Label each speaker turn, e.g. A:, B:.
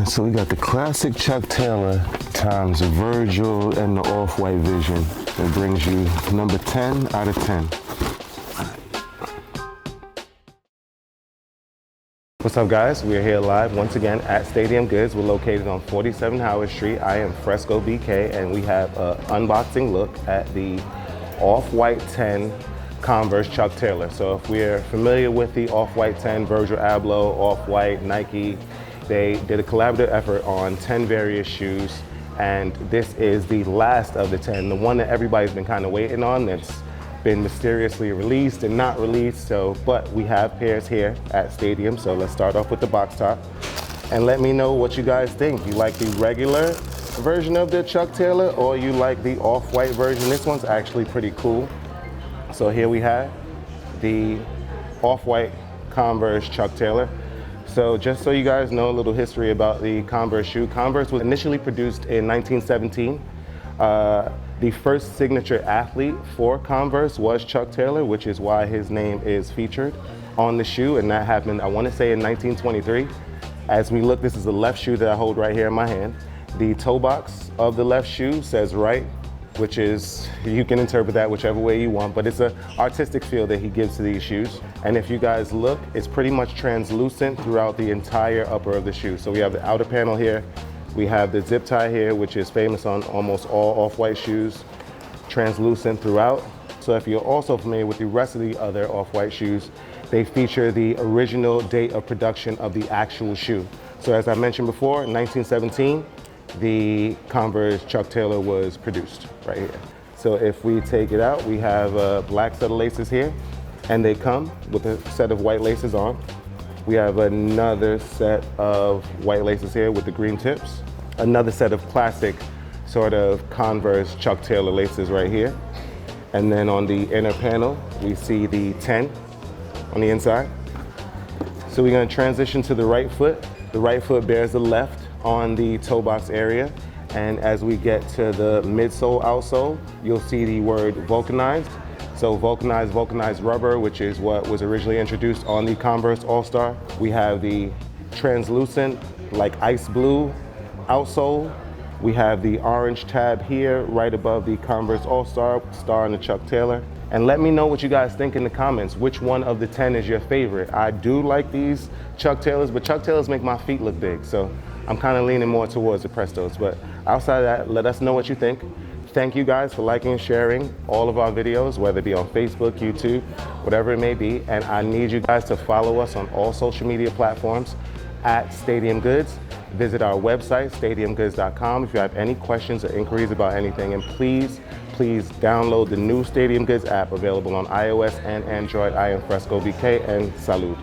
A: So we got the classic Chuck Taylor times Virgil and the off-white vision. It brings you number 10 out of 10. What's up, guys? We are here live once again at Stadium Goods. We're located on 47 Howard Street. I am Fresco BK, and we have an unboxing look at the off-white 10 Converse Chuck Taylor. So if we're familiar with the off-white 10, Virgil Abloh, off-white, Nike, they did a collaborative effort on 10 various shoes, and this is the last of the 10, the one that everybody's been kind of waiting on, that's been mysteriously released and not released. So, but we have pairs here at Stadium, so let's start off with the box top. And let me know what you guys think. You like the regular version of the Chuck Taylor, or you like the off-white version? This one's actually pretty cool. So here we have the off-white Converse Chuck Taylor. So just so you guys know a little history about the Converse shoe. Converse was initially produced in 1917. The first signature athlete for Converse was Chuck Taylor, which is why his name is featured on the shoe, and that happened, I want to say, in 1923. As we look, this is the left shoe that I hold right here in my hand. The toe box of the left shoe says right, which is, you can interpret that whichever way you want, but it's an artistic feel that he gives to these shoes. And if you guys look, it's pretty much translucent throughout the entire upper of the shoe. So we have the outer panel here, we have the zip tie here, which is famous on almost all off-white shoes, translucent throughout. So if you're also familiar with the rest of the other off-white shoes, they feature the original date of production of the actual shoe. So as I mentioned before, in 1917, the Converse Chuck Taylor was produced right here. So if we take it out, we have a black set of laces here, and they come with a set of white laces on. We have another set of white laces here with the green tips. Another set of classic sort of Converse Chuck Taylor laces right here. And then on the inner panel, we see the 10 on the inside. So we're gonna transition to the right foot. The right foot bears the left on the toe box area, and as we get to the midsole, outsole, you'll see the word vulcanized. So vulcanized rubber, which is what was originally introduced on the Converse All-Star. We have the translucent, like ice blue outsole. We have the orange tab here, right above the Converse All-Star, star and the Chuck Taylor. And let me know what you guys think in the comments. Which one of the 10 is your favorite? I do like these Chuck Taylors, but Chuck Taylors make my feet look big, so I'm kind of leaning more towards the Prestos. But outside of that, let us know what you think. Thank you guys for liking and sharing all of our videos, whether it be on Facebook, YouTube, whatever it may be. And I need you guys to follow us on all social media platforms at Stadium Goods. Visit our website, stadiumgoods.com, if you have any questions or inquiries about anything. And please download the new Stadium Goods app, available on iOS and Android. I am Fresco BK, and salud.